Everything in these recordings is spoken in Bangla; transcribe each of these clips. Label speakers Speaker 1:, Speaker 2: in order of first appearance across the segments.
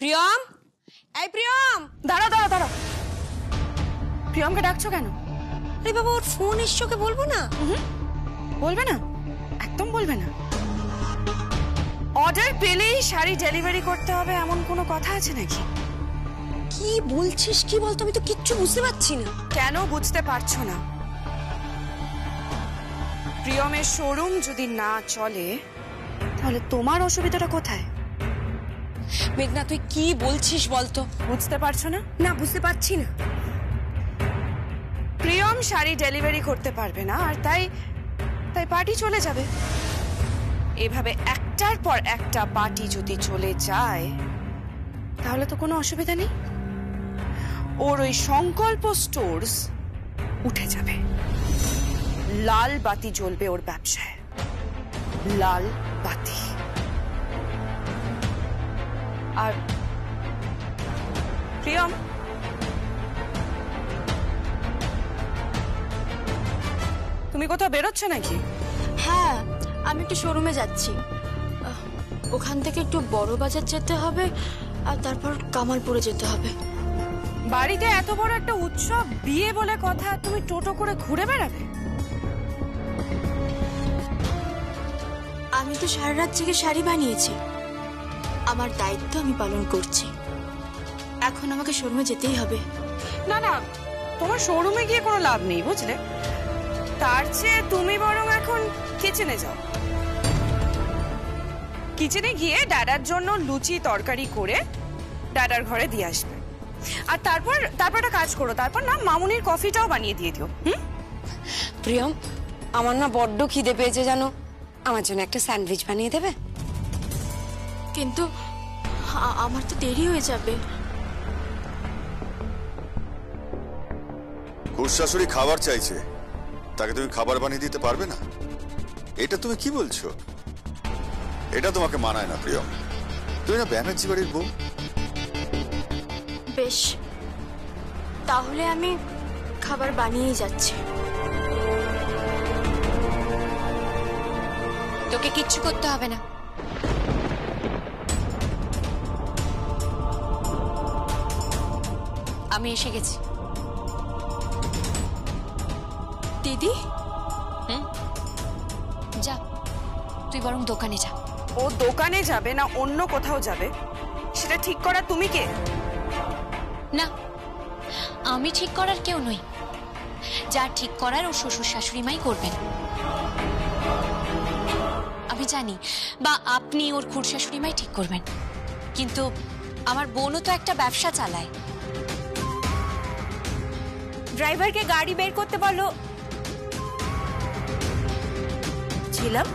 Speaker 1: প্রিয়ম, এই প্রিয়ম,
Speaker 2: দাঁড়াও দাঁড়াও দাঁড়াও। প্রিয়মকে ডাকছো কেন?
Speaker 1: আরে বাবা, ওর ফোন এসছে, ওকে বলবো না?
Speaker 2: বলবে না, একদম বলবে না। অর্ডার পেলেই শাড়ি ডেলিভারি করতে হবে এমন কোনো কথা আছে নাকি?
Speaker 1: কি বলছিস কি বলতো, আমি তো কিচ্ছু বুঝতে পারছি না।
Speaker 2: কেন বুঝতে পারছো না? প্রিয়মের শোরুম যদি না চলে তাহলে তোমার অসুবিধাটা কোথায়?
Speaker 1: মেঘনা, তুই কি বলছিস বলতো?
Speaker 2: বুঝতে পারছো না?
Speaker 1: না, বুঝতে পারছি না।
Speaker 2: প্রিয়ম শাড়ি ডেলিভারি করতে পারবে না, আর তাই পার্টি চলে যাবে। এভাবে একটার পর একটা পার্টি যদি চলে যায় তাহলে তো কোনো অসুবিধা নেই। ওর ওই সংকল্প স্টোরস উঠে যাবে, লাল বাতি জ্বলবে ওর ব্যবসায়, লাল বাতি। আর প্রিয়ম, তুমি কোথাও বেরোচ্ছ নাকি?
Speaker 3: হ্যাঁ, আমি একটু শোরুমে যাচ্ছি। ওখান থেকে একটু বড় বাজার যেতে হবে, আর তারপর কামালপুরে যেতে হবে।
Speaker 2: বাড়িতে এত বড় একটা উৎসব, বিয়ে বলে কথা, তুমি টোটো করে ঘুরে বেড়াবে?
Speaker 3: আমি তো সারা রাত জেগে শাড়ি বানিয়েছি, আমার দায়িত্ব আমি পালন করছি। এখন আমাকে শোরুমে যেতেই হবে।
Speaker 2: না না, তোমার শোরুমে গিয়ে কোনো লাভ নেই, বুঝলে? তার চেয়ে তুমি বরং এখন কিচেনে যাও। কিচেনে গিয়ে দাদার জন্য লুচি তরকারি করে দাদার ঘরে দিয়ে আসবে। আর তারপর একটা কাজ করো, তারপর না মামুনির কফিটাও বানিয়ে দিয়ে দিও।
Speaker 1: প্রিয়ম, আমার না বড্ড খিদে পেয়েছে জানো, আমার জন্য একটা স্যান্ডউইচ বানিয়ে দেবে?
Speaker 3: কিন্তু আমার তো দেরি হয়ে যাবে।
Speaker 4: শাশুড়ি খাবার চাইছে, তাকে তুমি খাবার বানিয়ে দিতে পারবে না? এটা তুমি কি বলছো? এটা তোমাকে মানায় না প্রিয়ম। তুমি না ব্যানার্জি বাড়ির বউ।
Speaker 3: বেশ, তাহলে আমি খাবার বানিয়েই যাচ্ছি।
Speaker 1: তোকে কিচ্ছু করতে হবে না। আমি এসে গেছি।
Speaker 3: দিদি,
Speaker 1: যা, তুই বরং দোকানে যা।
Speaker 2: ও দোকানে যাবে না অন্য কোথাও যাবে সেটা ঠিক করা তুমি কে?
Speaker 5: না, আমি ঠিক করার কেউ নই। যা ঠিক করার ওর শ্বশুর শাশুড়ি মাই করবেন। আমি জানি, বা আপনি ওর খুড় শাশুড়ি মাই ঠিক করবেন, কিন্তু আমার বোনও তো একটা ব্যবসা চালায়।
Speaker 1: ড্রাইভারকে গাড়ি বের করতে বলো। ছিলাম।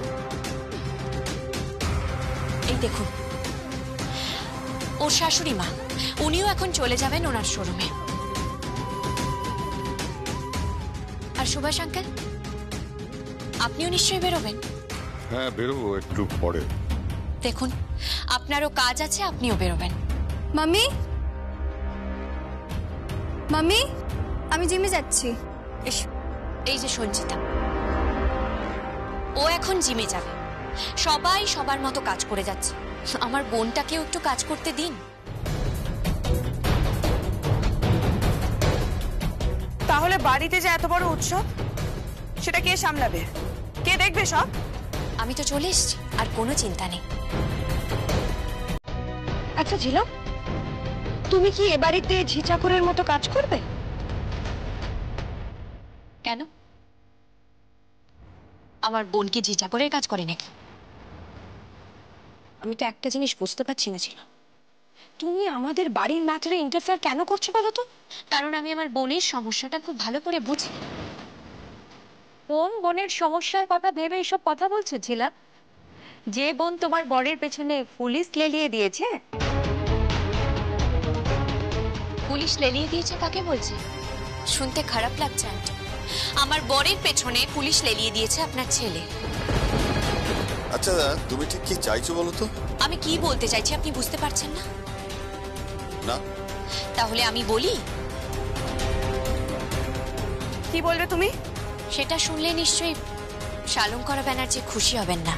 Speaker 5: এই দেখুন, ওর শাশুড়ি মা, উনিও এখন চলে যাবেন ওনার শোরুমে। আর সুভাষ আঙ্কেল, আপনিও নিশ্চয়ই বেরোবেন।
Speaker 4: হ্যাঁ, বেরোবো একটু পরে।
Speaker 5: দেখুন, আপনারও কাজ আছে, আপনিও বেরোবেন।
Speaker 3: মাম্মি, মাম্মি, আমি জিমে যাচ্ছি।
Speaker 5: এই যে সঞ্চিতা, ও এখন জিমে যাবে। সবাই সবার মতো কাজ করে যাচ্ছে, আমার বোনটাকেও একটু কাজ করতে দিন।
Speaker 2: তাহলে বাড়িতে যে এত বড় উৎসব, সেটা কে সামলাবে, কে দেখবে সব?
Speaker 5: আমি তো চলে এসেছি, আর কোনো চিন্তা নেই।
Speaker 1: আচ্ছা ঝিলাম, তুমি কি এ বাড়িতে ঝিচাকরের মতো কাজ করবে?
Speaker 5: কেন, আমার বোন কি ঝিঝা করে কাজ করে নাকি?
Speaker 1: আমি তো একটা জিনিস বুঝতে পারছি না ছিল, তুমি আমাদের বাড়ির ম্যাটারে ইন্টারফেয়ার কেন করছো বলো তো?
Speaker 5: কারণ আমি আমার বোনের সমস্যাটা খুব ভালো করে বুঝি।
Speaker 6: কোন বোনের সমস্যার কথা ভেবে এসব কথা বলছো ছিলা? যে বোন তোমার বরের পেছনে পুলিশ লেলিয়ে দিয়েছে?
Speaker 5: পুলিশ লেলিয়ে দিয়েছে কাকে বলছে? শুনতে খারাপ লাগছে আন্টি, আমার বরের পেছনে পুলিশ লেলিয়ে দিয়েছে আপনার ছেলে।
Speaker 4: আচ্ছা, তুমি ঠিক কি চাইছো বলো তো?
Speaker 5: আমি কি বলতে চাইছি আপনি বুঝতে পারছেন না?
Speaker 4: না।
Speaker 5: তাহলে আমি বলি।
Speaker 2: কি বলবে তুমি?
Speaker 5: সেটা শুনলে নিশ্চয়ই শালঙ্করা ব্যানার্জি খুশি হবেন না,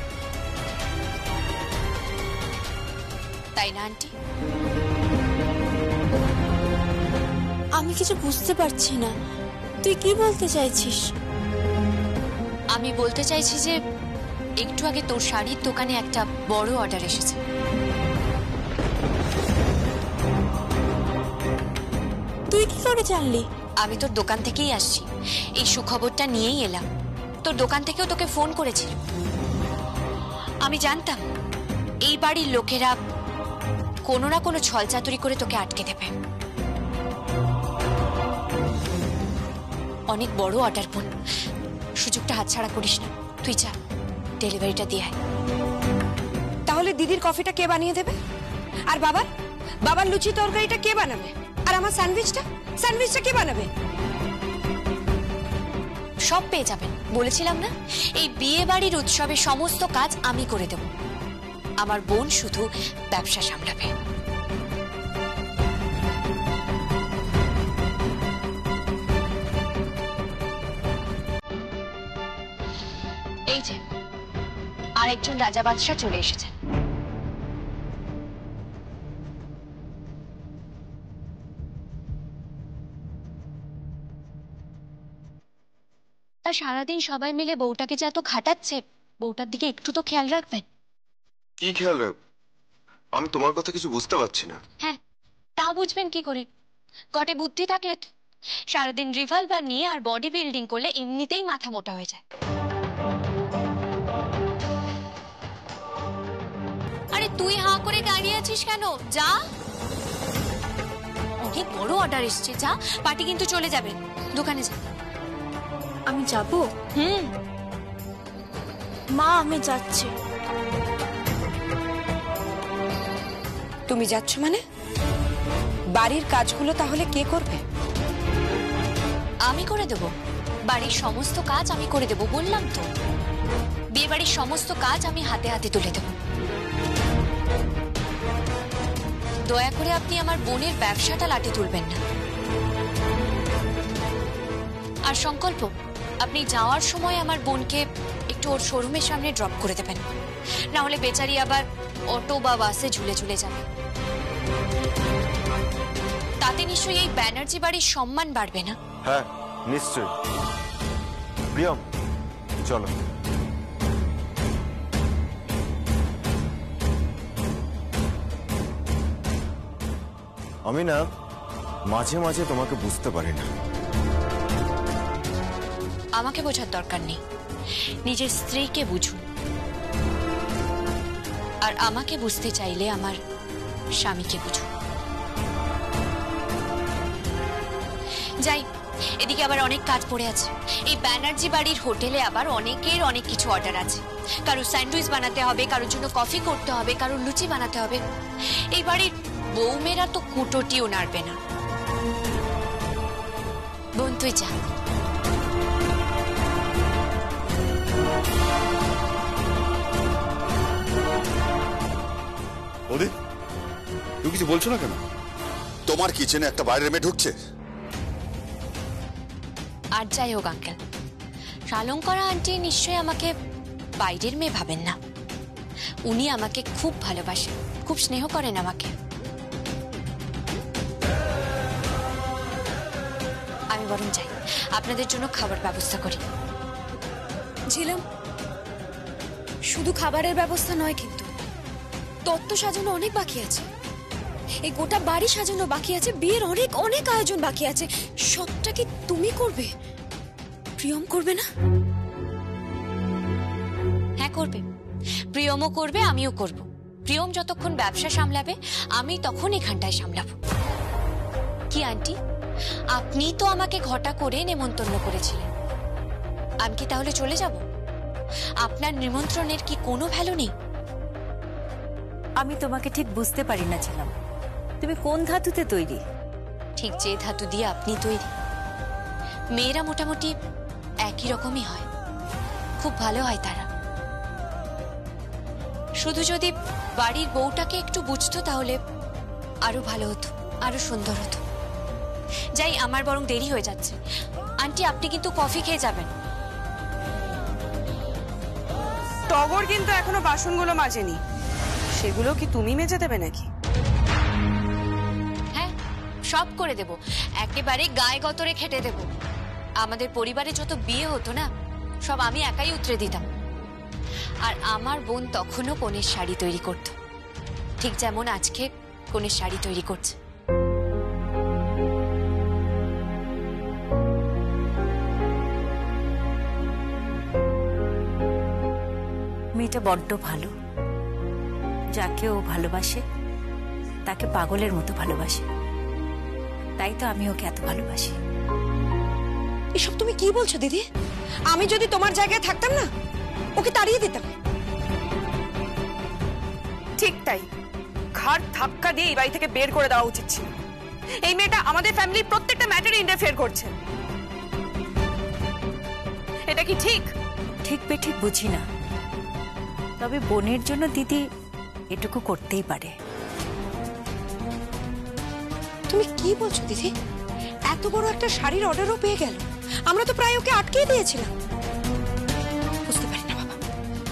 Speaker 5: তাই না আন্টি?
Speaker 3: আমি কিছু বুঝতে পারছি না, তুই কি বলতে চাইছিস?
Speaker 5: আমি বলতে চাইছি যে একটু আগে তোর শাড়ির দোকানে একটা বড় অর্ডার এসেছে।
Speaker 3: তুই কি করে জানলি?
Speaker 5: আমি তোর দোকান থেকেই আসছি, এই সুখবরটা নিয়েই এলাম। তোর দোকান থেকেও তোকে ফোন করেছিল। আমি জানতাম এই বাড়ির লোকেরা কোনো না কোনো ছলচাতুরি করে তোকে আটকে দেবে। অনেক বড় অর্ডার বোন, সুযোগটা হাতছাড়া করিস না। তুই যা, ডেলিভারিটা দিয়ে আয়।
Speaker 1: তাহলে দিদির কফিটা কে বানিয়ে দেবে? আর বাবার লুচি তরকারিটা কে বানাবে? আর আমার স্যান্ডউইচটা কে বানাবে?
Speaker 5: সব পেয়ে যাবেন, বলেছিলাম না? এই বিয়ে বাড়ির উৎসবে সমস্ত কাজ আমি করে দেব। আমার বোন শুধু ব্যবসা সামলাবে। এই যে আরেকজন রাজা বাদশাহ চলে এসেছেন। তা সারাদিন সবাই মিলে বউটাকে যে এত খাটাচ্ছে, বউটার দিকে একটু তো খেয়াল রাখবেন।
Speaker 7: কি খেয়াল রাখ? আমি তোমার কথা কিছু বুঝতে পারছি না।
Speaker 5: হ্যাঁ, তা বুঝবেন কি করে? ঘটে বুদ্ধি থাকলে তো। সারাদিন রিভলভার নিয়ে আর বডি বিল্ডিং করলে এমনিতেই মাথা মোটা হয়ে যায়। আরে তুই হাঁ করে দাঁড়িয়ে আছিস কেন? যা, অনেক বড় অর্ডার এসছে। যা, পার্টি কিন্তু চলে যাবে। দোকানে যা।
Speaker 3: আমি যাব? মা, আমি যাচ্ছি।
Speaker 1: তুমি যাচ্ছ মানে? বাড়ির কাজগুলো তাহলে কে করবে?
Speaker 5: আমি করে দেব। বাড়ির সমস্ত কাজ আমি করে দেব, বললাম তো। বিয়ে বাড়ির সমস্ত কাজ আমি হাতে হাতে তুলে দেব। দয়া করে আপনি আমার বোনের ব্যবসাটা লাটে তুলবেন না। আর সংকল্প, আপনি যাওয়ার সময় আমার বোনকে একটু ওর শোরুমের সামনে ড্রপ করে দেবেন, না হলে বেচারি আবার অটো বা বাসে ঝুলে ঝুলে যাবে। তাতে নিশ্চয়ই এই ব্যানার্জি বাড়ির সম্মান বাড়বে না?
Speaker 7: হ্যাঁ, নিশ্চয়ই। প্রিয়ম, চলো। আমি না মাঝে মাঝে তোমাকে বুঝতে পারি না।
Speaker 5: আমাকে বোঝার দরকার নেই, নিজের স্ত্রীকে বুঝুন। আর আমাকে বুঝতে চাইলে আমার স্বামীকে বুঝুন। যাই, এদিকে আবার অনেক কাজ পড়ে আছে। এই ব্যানার্জি বাড়ির হোটেলে আবার অনেকের অনেক কিছু অর্ডার আছে। কারো স্যান্ডউইচ বানাতে হবে, কারোর জন্য কফি করতে হবে, কারোর লুচি বানাতে হবে। এই বাড়ির বউমেয়েরা তো কুটোটিও নাড়বে না। বোন, তুই যা।
Speaker 4: ওদি, তুমি কিছু বলছো না কেন? তোমার কিচেনে একটা বাইরের মেয়ে ঢুকছে।
Speaker 5: আর যাই হোক আঙ্কেল, শালঙ্করা আন্টি নিশ্চয়ই আমাকে বাইরের মেয়ে ভাবেন না। উনি আমাকে খুব ভালোবাসেন, খুব স্নেহ করেন আমাকে। আমি বরং যাই, আপনাদের জন্য খাবার ব্যবস্থা করি।
Speaker 2: ঝিলাম, শুধু খাবারের ব্যবস্থা নয় কিন্তু তত্ত্ব সাজানো অনেক বাকি আছে। এই গোটা বাড়ি সাজানো বাকি আছে, বিয়ের অনেক অনেক আয়োজন বাকি আছে। সবটা কি তুমি করবে? প্রিয়ম করবে না?
Speaker 5: হ্যাঁ, করবে। প্রিয়মও করবে, আমিও করব। প্রিয়ম যতক্ষণ ব্যবসা সামলাবে, আমি তখন এখানটায় সামলাবো। কি আন্টি, আপনি তো আমাকে ঘটা করে নেমন্তন্ন করেছিলেন। আমি কি তাহলে চলে যাব? আপনার নিমন্ত্রণের কি কোনো ভ্যালু নেই?
Speaker 8: আমি তোমাকে ঠিক বুঝতে পারি না ছিলাম, তুমি কোন ধাতুতে তৈরি?
Speaker 5: ঠিক যে ধাতু দিয়ে আপনি তৈরি। মেয়েরা মোটামুটি একই রকমই হয়, খুব ভালো হয় তারা। শুধু যদি বাড়ির বউটাকে একটু বুঝতো তাহলে আরো ভালো হতো, আরো সুন্দর হতো। যাই, আমার বরং দেরি হয়ে যাচ্ছে। আন্টি, আপনি কিন্তু কফি খেয়ে যাবেন।
Speaker 2: টগর কিন্তু এখনো বাসনগুলো মাজেনি, সেগুলো কি তুমি মেজে দেবে নাকি?
Speaker 5: হ্যাঁ, সব করে দেব, একেবারে গায়ে গতরে খেটে দেব। আমাদের পরিবারে যত বিয়ে হতো না, সব আমি একাই উতরে দিতাম। আর আমার বোন তখনও কনের শাড়ি তৈরি করত, ঠিক যেমন আজকে কনের শাড়ি তৈরি করছে।
Speaker 8: মেয়েটা বড্ড ভালো, যাকে ও ভালোবাসে তাকে পাগলের মতো ভালোবাসে, তাই তো আমি ওকে এত ভালোবাসি।
Speaker 1: এসব তুমি কি বলছো দিদি? আমি যদি তোমার জায়গায় থাকতাম না, ওকে তাড়িয়ে দিতাম।
Speaker 2: ঠিক তাই, ঘাড় ধাক্কা দিয়ে এই বাড়ি থেকে বের করে দেওয়া উচিত ছিল। এই মেয়েটা আমাদের ফ্যামিলির প্রত্যেকটা ম্যাটারে ইন্টারফেয়ার করছে। এটা কি ঠিক?
Speaker 8: ঠিক বেঠিক বুঝি না, তবে বোনের জন্য দিদি এটুকু করতেই পারে।
Speaker 1: তুমি কি বলছো দিদি? এত বড় একটা শাড়ির অর্ডারও পেয়ে গেল, আমরা তো প্রায় ওকে আটকেই দিয়েছিলাম। বুঝতে পারি না বাবা,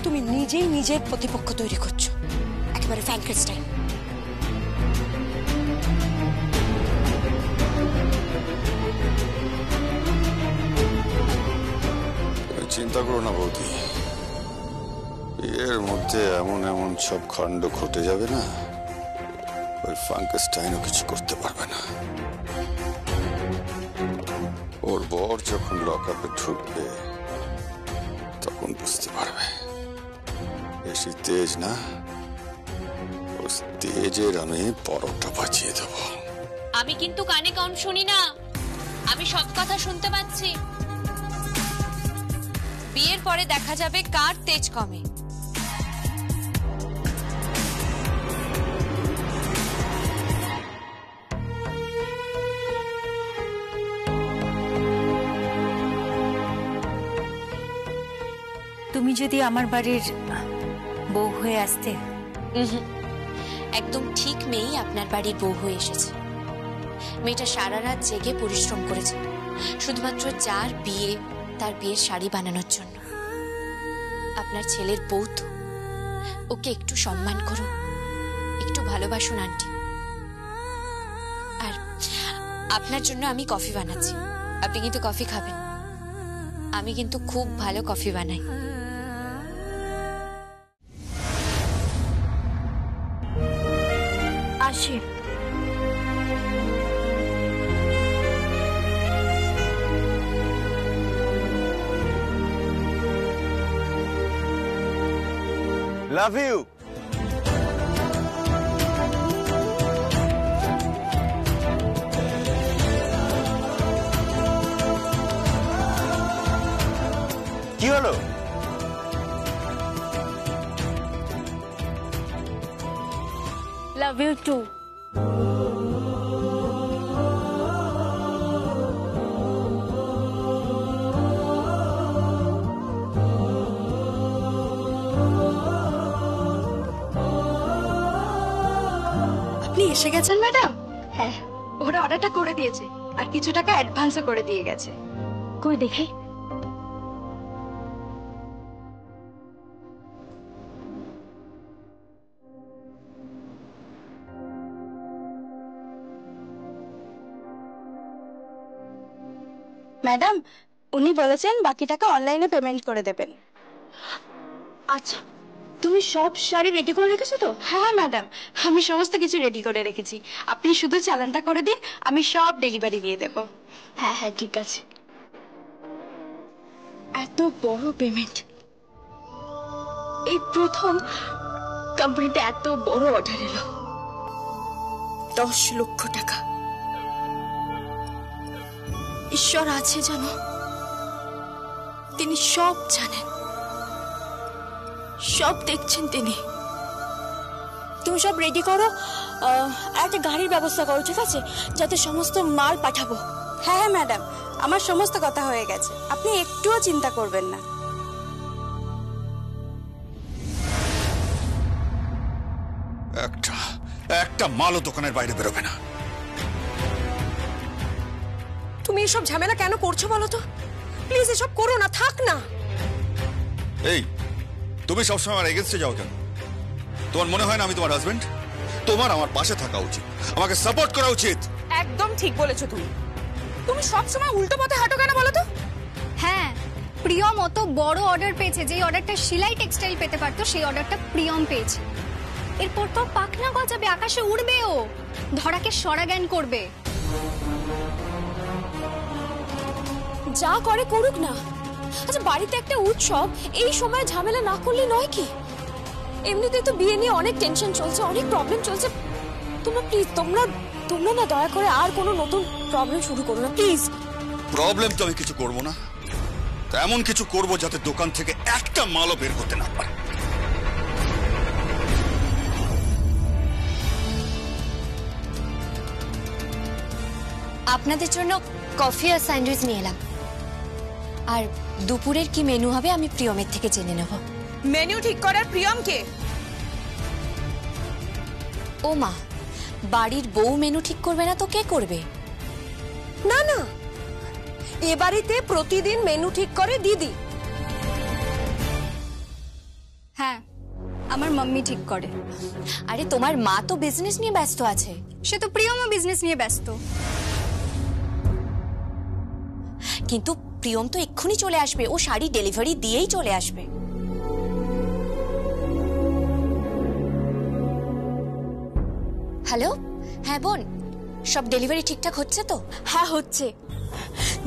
Speaker 1: তুমি নিজেই নিজের প্রতিপক্ষ তৈরি করছো, একেবারে ফ্র্যাঙ্কেনস্টাইন।
Speaker 4: চিন্তা করো না বৌদি, এর মধ্যে এমন এমন সব কাণ্ড ঘটে যাবে না, ওই ফ্র্যাঙ্কেনস্টাইনও কিছু করতে পারবে না। ওর বর যখন লকআপে ঢুকবে তখন বুঝতে পারবে। বেশি তেজ না, ওর তেজের আমি পরোটা বাঁচিয়ে দেবো।
Speaker 5: আমি কিন্তু কানে কম শুনি না, আমি সব কথা শুনতে পাচ্ছি। বিয়ের পরে দেখা যাবে কার তেজ কমে।
Speaker 8: তুমি যদি আমার বাড়ির বউ হয়ে আসতে।
Speaker 5: একদম ঠিক মেয়েই আপনার বাড়ির বউ হয়ে এসেছে। মেয়েটা সারা রাত জেগে পরিশ্রম করেছে শুধুমাত্র যার বিয়ে, তার বিয়ের শাড়ি বানানোর জন্য। আপনার ছেলের বউ তো, ওকে একটু সম্মান করুন, একটু ভালোবাসুন আন্টি। আর আপনার জন্য আমি কফি বানাচ্ছি, আপনি কিন্তু কফি খাবেন। আমি কিন্তু খুব ভালো কফি বানাই।
Speaker 3: আসি।
Speaker 7: Love you. কি হলো?
Speaker 3: Love you too.
Speaker 9: আপনি এসে গেছেন ম্যাডাম? হ্যাঁ, ওরা অর্ডারটা করে দিয়েছে আর কিছু টাকা অ্যাডভান্সও করে দিয়ে গেছে।
Speaker 3: কই দেখি।
Speaker 9: ম্যাডাম, উনি বলেছেন বাকি টাকা অনলাইনে পেমেন্ট করে দেবেন।
Speaker 3: আচ্ছা, তুমি সব শাড়ি রেডি করে রেখেছো তো?
Speaker 9: হ্যাঁ ম্যাডাম, আমি সমস্ত কিছু রেডি করে রেখেছি। আপনি শুধু চালানটা করে দিন, আমি সব ডেলিভারি দিয়ে দেবো।
Speaker 3: হ্যাঁ হ্যাঁ, ঠিক আছে।
Speaker 9: এত বড় পেমেন্ট, এই প্রথম কোম্পানিতে এত বড় অর্ডার এলো। 10 লক্ষ টাকা।
Speaker 3: ঈশ্বর আছে জানো, তিনি সব জানেন, সব দেখছেন তিনি। তুমি সব রেডি করো, একটা গাড়ির ব্যবস্থা করো, ঠিক আছে, যাতে সমস্ত মাল পাঠাবো।
Speaker 9: হ্যাঁ হ্যাঁ ম্যাডাম, আমার সমস্ত কথা হয়ে গেছে, আপনি একটুও চিন্তা করবেন না।
Speaker 4: একটা মালও দোকানের বাইরে বেরোবে না।
Speaker 1: তুমি এসব ঝামেলা কেন করছো বলো তো? প্লিজ এসব করো না, থাক না।
Speaker 4: এই, তুমি সবসময় আমার এগেন্স্টে যাও কেন? তোমার মনে হয় না আমি তোমার হাজবেন্ড? তোমার আমার পাশে থাকা উচিত, আমাকে সাপোর্ট করা উচিত।
Speaker 2: একদম ঠিক বলেছো তুমি। তুমি সবসময় উল্টো পথে হাঁটো কেন বলো তো?
Speaker 9: হ্যাঁ, প্রিয়ম অত বড় অর্ডার পেয়েছে, যেই অর্ডারটা শিলাই টেক্সটাইল পেতে পারতো সেই অর্ডারটা প্রিয়ম পেয়েছে। এরপর তো পাখনা গজাবে, আকাশে উড়বে, ও ধরাকে সরাজ্ঞান করবে।
Speaker 3: যা করে করুক না। আচ্ছা, বাড়িতে একটা উৎসব, এই সময় ঝামেলা না করলে নয় কি? এমনিতেই তো বিয়ে নিয়ে অনেক টেনশন চলছে, অনেক প্রবলেম চলছে। তোমরা প্লিজ, তোমরা না দয়া করে আর কোনো নতুন প্রবলেম শুরু করো না প্লিজ।
Speaker 4: প্রবলেম তো আমি কিছু করবো না, এমন কিছু করবো যাতে দোকান থেকে একটা মালও বের করতে না পারে।
Speaker 5: আপনাদের জন্য কফি আর স্যান্ডউইচ নিয়ে এলাম। আর দুপুরের কি মেনু হবে আমি প্রিয়মের থেকে জেনে নেব।
Speaker 2: মেনু ঠিক করার প্রিয়ম কে?
Speaker 5: ও মা, বাড়ির বউ মেনু ঠিক করবে না তো কে করবে?
Speaker 1: না না, এ বাড়িতে প্রতিদিন মেনু ঠিক করে দিদি।
Speaker 9: হ্যাঁ, আমার মাম্মি ঠিক করে।
Speaker 5: আরে তোমার মা তো বিজনেস নিয়ে ব্যস্ত আছে।
Speaker 9: সে তো প্রিয়মও বিজনেস নিয়ে ব্যস্ত।
Speaker 5: কিন্তু প্রিয়ম তো এক্ষুনি চলে আসবে, ও শাড়ি ডেলিভারি দিয়েই চলে আসবে। হ্যালো, হ্যাঁ বোন, সব ডেলিভারি ঠিকঠাক হচ্ছে তো?
Speaker 3: হ্যাঁ হচ্ছে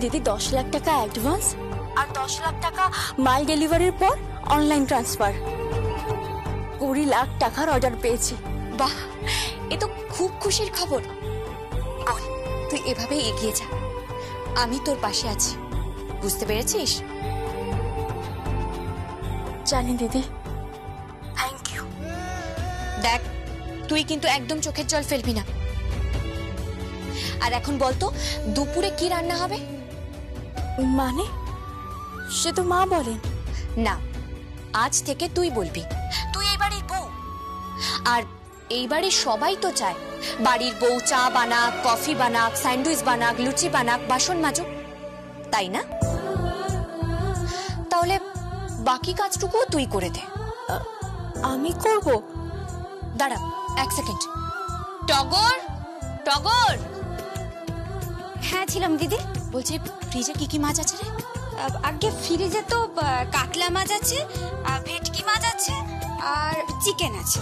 Speaker 3: দিদি। 10 লাখ টাকা অ্যাডভান্স আর 10 লাখ টাকা মাল ডেলিভারির পর অনলাইন ট্রান্সফার। 20 লাখ টাকার অর্ডার পেয়েছি।
Speaker 5: বাহ, এ তো খুব খুশির খবর। বোন, তুই এভাবেই এগিয়ে যা, আমি তোর পাশে আছি, বুঝতে পেরেছিস?
Speaker 3: জানি দিদি, থ্যাংক ইউ।
Speaker 5: দেখ, তুই কিন্তু একদম চোখের জল ফেলবি না। আর এখন বলতো, দুপুরে কি রান্না হবে?
Speaker 3: মানে সে তো মা বলেন।
Speaker 5: না, আজ থেকে তুই বলবি। তুই এই বাড়ির বউ, আর এই বাড়ির সবাই তো চায় বাড়ির বউ চা বানাক, কফি বানাক, স্যান্ডউইচ বানাক, লুচি বানাক, বাসন মাজুক, তাই না? তাহলে বাকি কাজটুকুও তুই করে দে।
Speaker 3: আমি করব?
Speaker 5: দাঁড়া 1 সেকেন্ড। টগর, টগর।
Speaker 9: হ্যাঁ ছিলাম দিদি।
Speaker 5: বলছি, ফ্রিজে কি কি মাছ আছে রে?
Speaker 9: আগে ফ্রিজে তো কাতলা মাছ আছে, ভেটকি মাছ আছে, আর চিকেন আছে।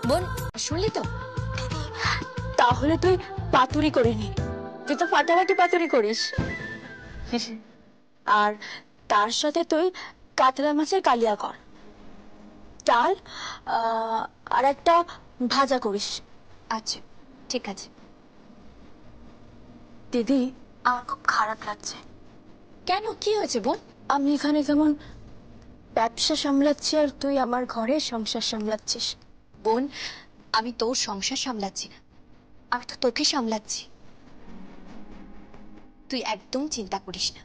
Speaker 5: বোন, শুনলি তো?
Speaker 3: তাহলে তুই পাতুরি করে নি। তুই তো ফাটাফাটি পাতুরি করিস। আর তার সাথে তুই কাতলা মাছের কালিয়া কর, ডাল আর একটা ভাজা করিস।
Speaker 5: আচ্ছা, ঠিক আছে।
Speaker 3: দিদি, আমার খুব খারাপ লাগছে।
Speaker 5: কেন, কি হয়েছে বোন?
Speaker 3: আমি এখানে কেমন ব্যবসা সামলাচ্ছি আর তুই আমার ঘরে সংসার সামলাচ্ছিস।
Speaker 5: বোন, আমি তোর সংসার সামলাচ্ছি না, আমি তো তোকে সামলাচ্ছি। তুই একদম চিন্তা করিস না।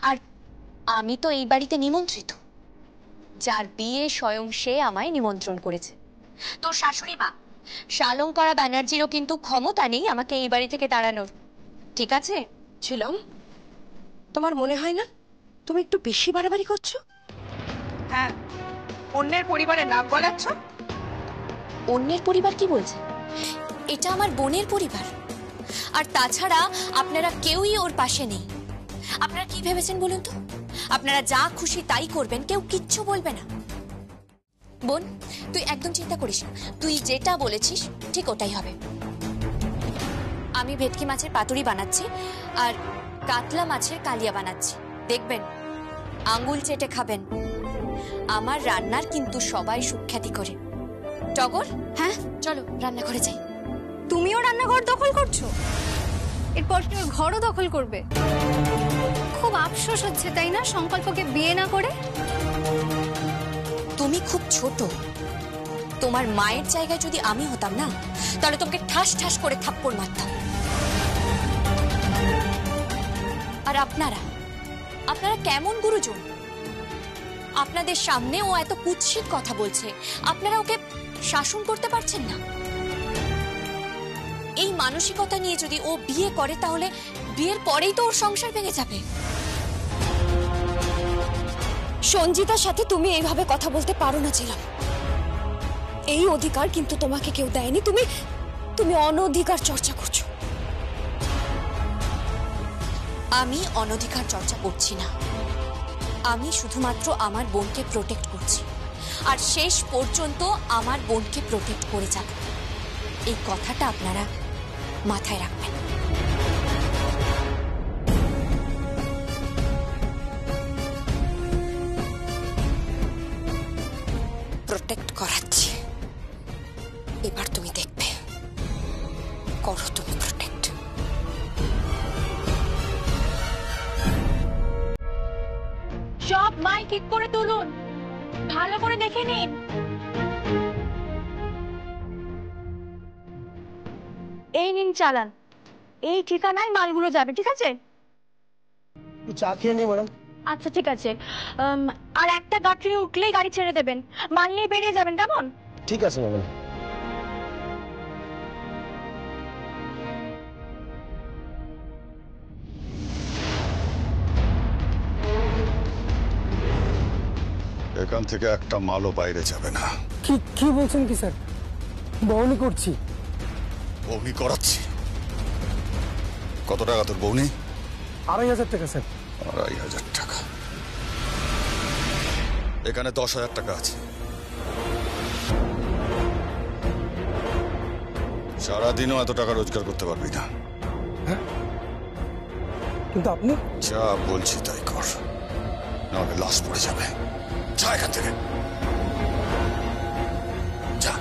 Speaker 5: আর আমি তো এই বাড়িতে নিমন্ত্রিত, যার বিয়ে স্বয়ং সে আমায় নিমন্ত্রণ করেছে। তোর শাশুড়ি মা শালঙ্করা ব্যানার্জিরও কিন্তু ক্ষমতা নেই আমাকে এই বাড়ি থেকে তাড়ানোর, ঠিক আছে?
Speaker 1: ছিলাম, তোমার মনে হয় না তুমি একটু বেশি বাড়াবাড়ি করছো?
Speaker 2: হ্যাঁ, অন্যের পরিবারের নাম বলাচ্ছ।
Speaker 5: অন্যের পরিবার কি বলছে? এটা আমার বোনের পরিবার। আর তাছাড়া আপনারা কেউই ওর পাশে নেই। আপনারা কি ভেবেছেন বলুন তো? আপনারা যা খুশি তাই করবেন, কেউ কিচ্ছু বলবে না। বোন, তুই একদম চিন্তা করিস না, তুই যেটা বলেছিস ঠিক ওটাই হবে। আমি ভেটকি মাছের পাতুরি বানাচ্ছি আর কাতলা মাছের কালিয়া বানাচ্ছি, দেখবেন আঙ্গুল চেটে খাবেন। আমার রান্নার কিন্তু সবাই সুখ্যাতি করে। টগর,
Speaker 9: হ্যাঁ
Speaker 5: চলো রান্নাঘরে যাই।
Speaker 9: তুমিও রান্নাঘর দখল করছো? এরপর কি ওর ঘরও দখল করবে? খুব আফসোস হচ্ছে তাই না সংকল্পকে বিয়ে না করে?
Speaker 5: তুমি খুব ছোট, তোমার মায়ের জায়গায় যদি আমি হতাম না, তাহলে তোমাকে ঠাস ঠাস করে থাপ্পড় মারতাম। আর আপনারা কেমন গুরুজন? আপনাদের সামনে ও এত কুৎসিত কথা বলছে, আপনারা ওকে শাসন করতে পারছেন না। এই মানসিকতা নিয়ে যদি ও বিয়ে করে, তাহলে বিয়ের পরেই তো ওর সংসার ভেঙে যাবে।
Speaker 3: সঞ্জিতার সাথে তুমি এইভাবে কথা বলতে পারো না ছিলাম। এই অধিকার কিন্তু তোমাকে কেউ দেয়নি। তুমি অনধিকার চর্চা করছো।
Speaker 5: আমি অনধিকার চর্চা করছি না, আমি শুধুমাত্র আমার বোনকে প্রোটেক্ট করছি, আর শেষ পর্যন্ত আমার বোনকে প্রোটেক্ট করে যাব। এই কথাটা আপনারা মাথায় রাখবেন। প্রোটেক্ট করাচ্ছি, এবার তুমি দেখবে, করো তুমি প্রোটেক্ট।
Speaker 6: সব মাইক ঠিক করে তুলুন, ভালো করে দেখে নিন। এই নিন চালান, এই ঠিকানায় মালগুলো যাবে, ঠিক আছে?
Speaker 10: চা খেয়ে নিই ম্যাডাম।
Speaker 6: আচ্ছা ঠিক আছে, আর একটা গাড়ি উঠলেই গাড়ি ছেড়ে দেবেন, মাল নিয়ে বেরিয়ে যাবেন, কেমন?
Speaker 10: ঠিক আছে ম্যাডাম।
Speaker 4: এখান থেকে একটা মালও বাইরে যাবে না।
Speaker 10: কি কি বলছেন কি স্যার? বউনি করছি।
Speaker 4: বউনি করাচ্ছি? কত টাকা তোর বউনি?
Speaker 10: 2,500 টাকা স্যার।
Speaker 4: 2,500 টাকা? এখানে 10,000 টাকা আছে। সারাদিনও এত টাকা রোজগার করতে পারবি না।
Speaker 10: কিন্তু আপনি?
Speaker 4: যা বলছি তাই কর, নাহলে লাশ পড়ে যাবে। যা এখান থেকে, যা।